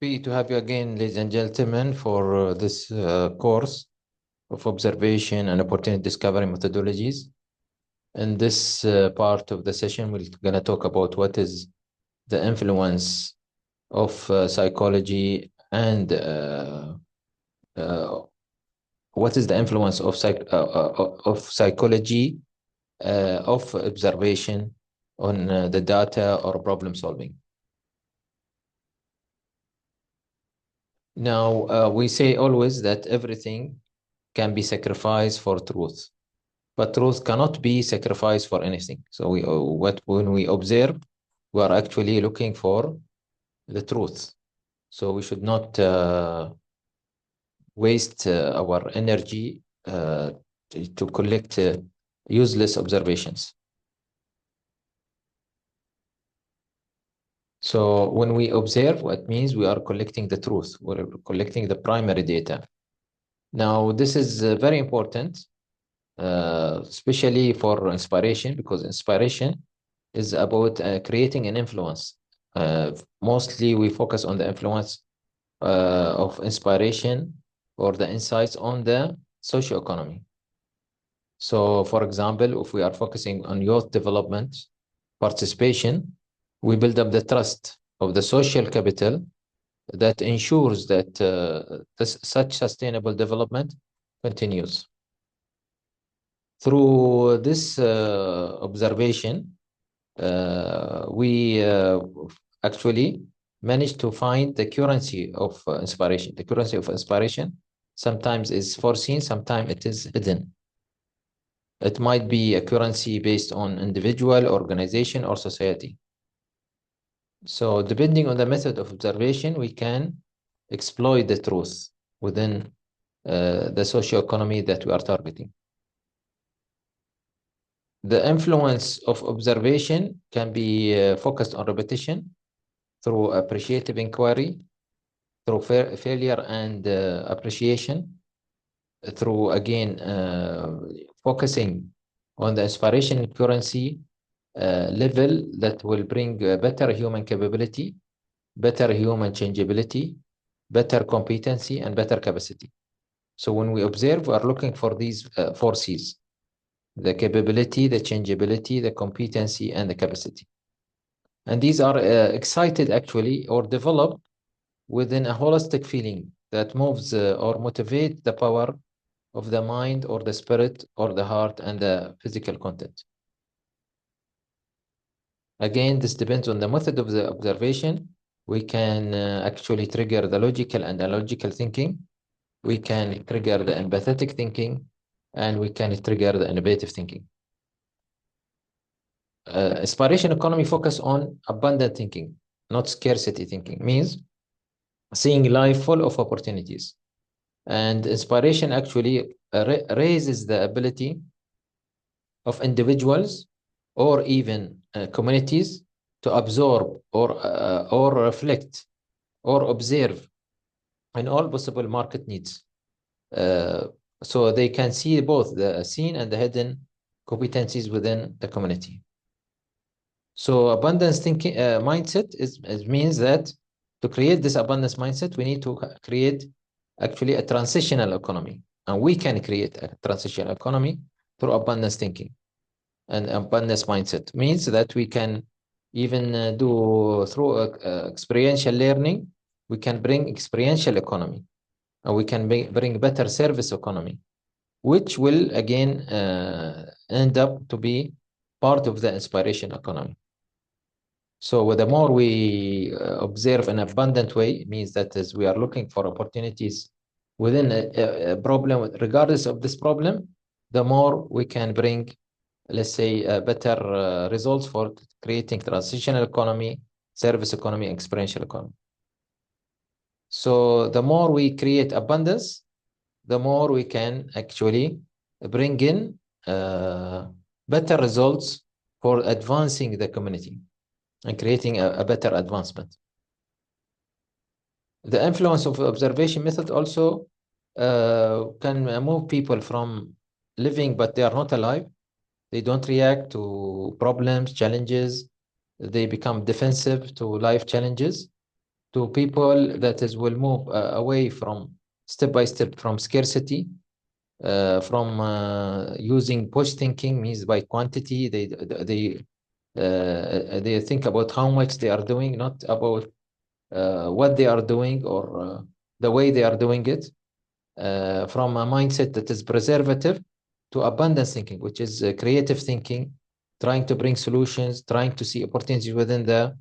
Happy to have you again, ladies and gentlemen, for this course of observation and opportunity discovery methodologies. In this part of the session, we're going to talk about what is the influence of psychology and what is the influence of psychology of observation on the data or problem solving. Now, we say always that everything can be sacrificed for truth, but truth cannot be sacrificed for anything. So when we observe, we are actually looking for the truth. So we should not waste our energy to collect useless observations. So when we observe, what means we are collecting the truth. We're collecting the primary data. Now, this is very important, especially for inspiration, because inspiration is about creating an influence. Mostly we focus on the influence of inspiration or the insights on the socio-economy. So, for example, if we are focusing on youth development participation, we build up the trust of the social capital that ensures that such sustainable development continues. Through this observation, we actually managed to find the currency of inspiration. The currency of inspiration sometimes is foreseen, sometimes it is hidden. It might be a currency based on individual, organization, or society. So depending on the method of observation, we can exploit the truth within the socio-economy that we are targeting. The influence of observation can be focused on repetition through appreciative inquiry, through failure and appreciation, through, again, focusing on the inspiration currency level that will bring better human capability, better human changeability, better competency, and better capacity. So when we observe, we are looking for these 4 C's: the capability, the changeability, the competency, and the capacity. And these are excited actually or developed within a holistic feeling that moves or motivates the power of the mind or the spirit or the heart and the physical content. Again, this depends on the method of the observation. We can actually trigger the logical and illogical thinking. We can trigger the empathetic thinking, and we can trigger the innovative thinking. Inspiration economy focus on abundant thinking, not scarcity thinking, means seeing life full of opportunities. And inspiration actually raises the ability of individuals or even communities to absorb or reflect or observe in all possible market needs. So they can see both the seen and the hidden competencies within the community. So abundance thinking mindset means that to create this abundance mindset, we need to create actually a transitional economy. And we can create a transitional economy through abundance thinking. And abundance mindset means that we can even do through experiential learning, we can bring experiential economy, and we can bring better service economy, which will again end up to be part of the inspiration economy. So the more we observe an abundant way, it means that as we are looking for opportunities within a problem, regardless of this problem, the more we can bring, let's say, better results for creating transitional economy, service economy, and experiential economy. So the more we create abundance, the more we can actually bring in better results for advancing the community and creating a better advancement. The influence of observation method also can move people from living but they are not alive. They don't react to problems, challenges. They become defensive to life challenges. to people that is will move away from step by step from scarcity, from using push thinking, means by quantity. They think about how much they are doing, not about what they are doing or the way they are doing it. From a mindset that is preservative to abundance thinking, which is creative thinking, trying to bring solutions, trying to see opportunities within the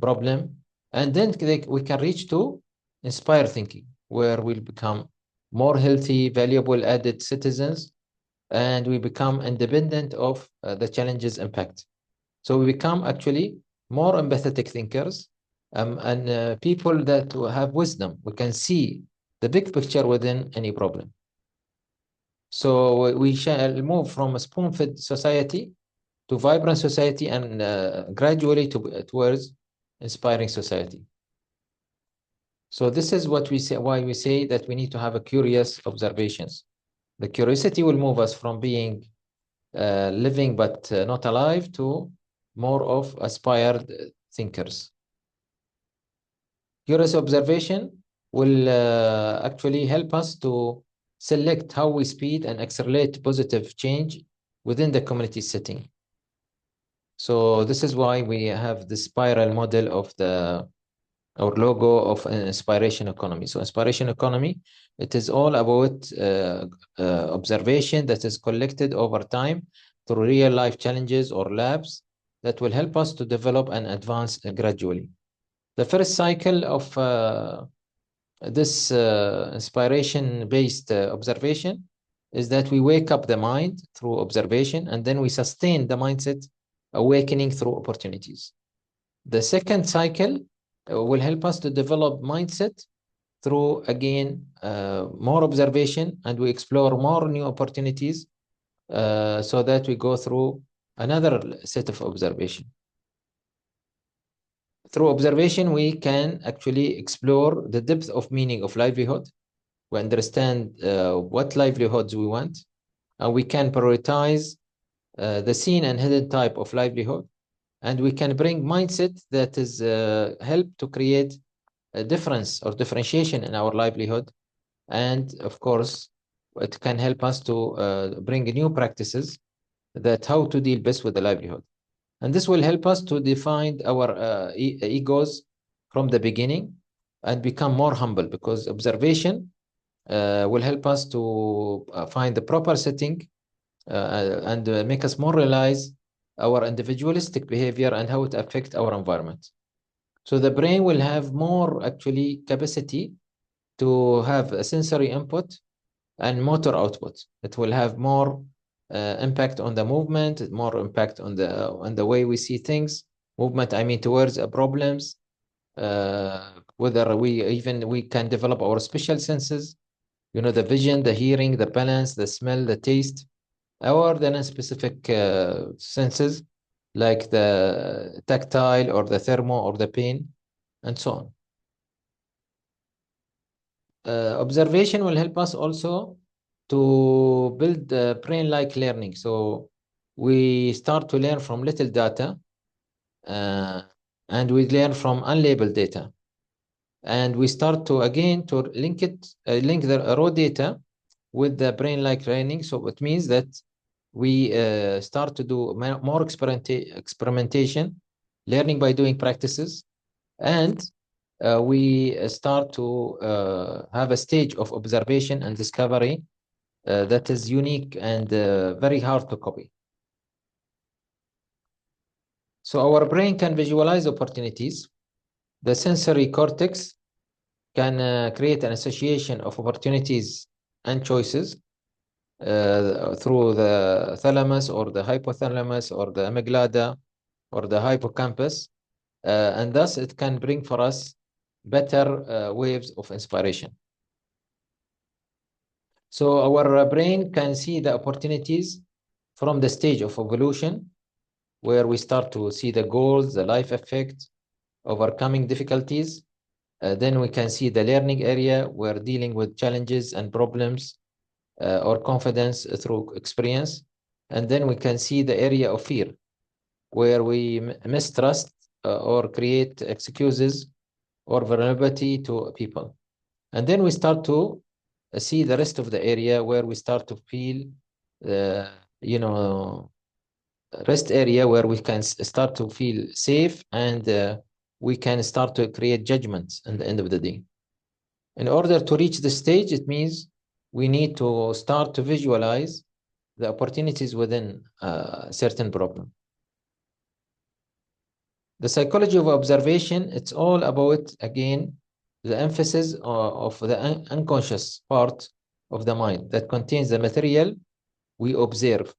problem. And then we can reach to inspire thinking, where we'll become more healthy, valuable, added citizens, and we become independent of the challenges impact. So we become actually more empathetic thinkers, and people that have wisdom. We can see the big picture within any problem. So we shall move from a spoon-fed society to vibrant society, and gradually towards inspiring society. So this is what we say, why we say that we need to have a curious observations. The curiosity will move us from being living but not alive to more of aspired thinkers. Curious observation will actually help us to select how we speed and accelerate positive change within the community setting. So this is why we have the spiral model of our logo of an inspiration economy. So inspiration economy, it is all about observation that is collected over time through real life challenges or labs that will help us to develop and advance gradually. The first cycle of this inspiration-based observation is that we wake up the mind through observation, and then we sustain the mindset awakening through opportunities. The second cycle will help us to develop mindset through, again, more observation, and we explore more new opportunities so that we go through another set of observation. Through observation, we can actually explore the depth of meaning of livelihood. We understand what livelihoods we want, and we can prioritize the seen and hidden type of livelihood, and we can bring mindset that is help to create a difference or differentiation in our livelihood. And of course, it can help us to bring new practices that how to deal best with the livelihood. And this will help us to define our egos from the beginning and become more humble, because observation will help us to find the proper setting and make us more realize our individualistic behavior and how it affects our environment. So the brain will have more actually capacity to have a sensory input and motor output. It will have more impact on the movement, more impact on the way we see things. Movement, I mean, towards problems. Whether we can develop our special senses, you know, the vision, the hearing, the balance, the smell, the taste, or the non-specific senses like the tactile or the thermo or the pain, and so on. Observation will help us also to build brain-like learning. So we start to learn from little data, and we learn from unlabeled data. And we start to, again, to link the raw data with the brain-like learning. So it means that we start to do more experimentation, learning by doing practices, and we start to have a stage of observation and discovery that is unique and very hard to copy. So our brain can visualize opportunities. The sensory cortex can create an association of opportunities and choices through the thalamus or the hypothalamus or the amygdala or the hippocampus, and thus it can bring for us better waves of inspiration. So our brain can see the opportunities from the stage of evolution, where we start to see the goals, the life effect, overcoming difficulties. Then we can see the learning area, where dealing with challenges and problems or confidence through experience. And then we can see the area of fear, where we mistrust or create excuses or vulnerability to people. And then we start to see the rest of the area where we start to feel, you know, rest area where we can start to feel safe, and we can start to create judgments at the end of the day. In order to reach the stage, it means we need to start to visualize the opportunities within a certain problem. The psychology of observation, it's all about, again, the emphasis of the unconscious part of the mind that contains the material we observe,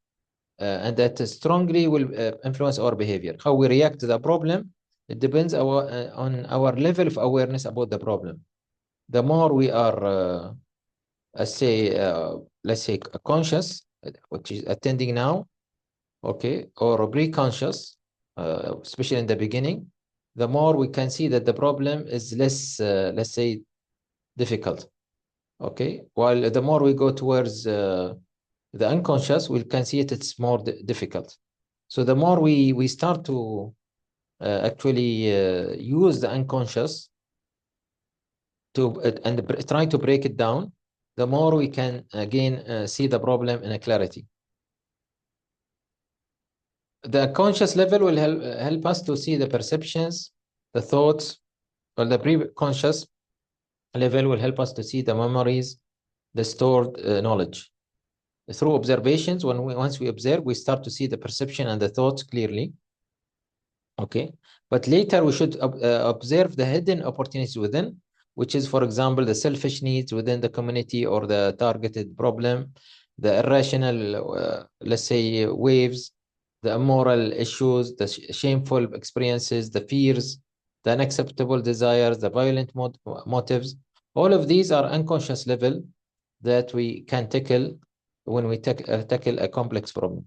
and that strongly will influence our behavior. How we react to the problem, it depends on our level of awareness about the problem. The more we are, let's say, conscious, which is attending now, okay, or pre-conscious, especially in the beginning, the more we can see that the problem is less, let's say, difficult, okay? While the more we go towards the unconscious, we can see it's more difficult. So the more we start to actually use the unconscious to and try to break it down, the more we can again see the problem in a clarity. The conscious level will help us to see the perceptions, the thoughts, or the pre-conscious level will help us to see the memories, the stored knowledge. Through observations, once we observe, we start to see the perception and the thoughts clearly. Okay, but later we should observe the hidden opportunities within, which is, for example, the selfish needs within the community or the targeted problem, the irrational, let's say, waves, the immoral issues, the shameful experiences, the fears, the unacceptable desires, the violent motives. All of these are unconscious level that we can tackle when we tackle a complex problem.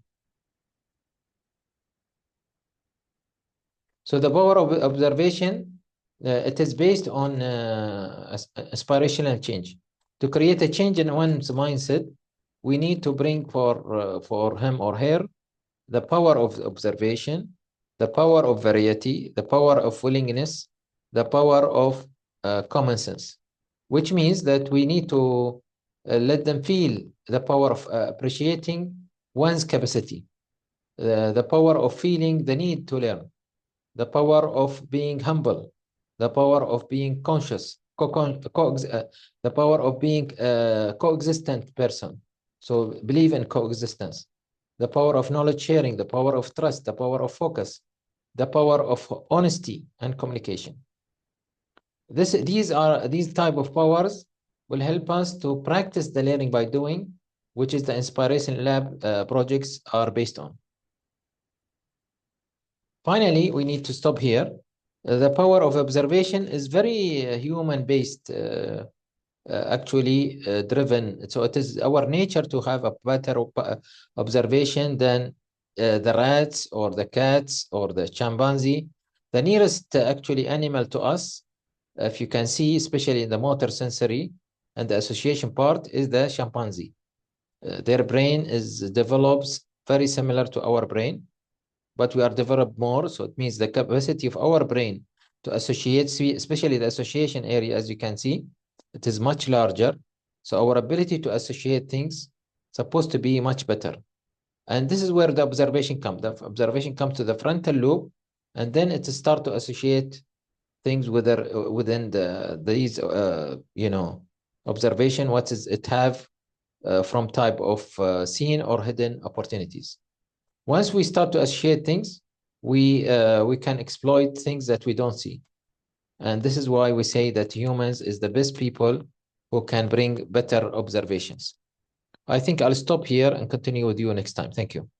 So the power of observation, it is based on aspirational change. To create a change in one's mindset, we need to bring for him or her the power of observation, the power of variety, the power of willingness, the power of common sense, which means that we need to let them feel the power of appreciating one's capacity, the power of feeling the need to learn, the power of being humble, the power of being conscious, the power of being a coexistent person. So believe in coexistence, the power of knowledge sharing, the power of trust, the power of focus, the power of honesty and communication. These type of powers will help us to practice the learning by doing, which is the Inspiration Lab projects are based on. Finally, we need to stop here. The power of observation is very human-based, actually driven. So it is our nature to have a better observation than the rats or the cats or the chimpanzee. The nearest actually animal to us, if you can see, especially in the motor sensory and the association part, is the chimpanzee. Their brain develops very similar to our brain, but we are developed more. So it means the capacity of our brain to associate, especially the association area, as you can see, it is much larger. So our ability to associate things supposed to be much better. And this is where the observation comes. The observation comes to the frontal lobe, and then it starts to associate things within these, observation. What does it have from type of seen or hidden opportunities? Once we start to associate things, we can exploit things that we don't see. And this is why we say that humans is the best people who can bring better observations. I think I'll stop here and continue with you next time. Thank you.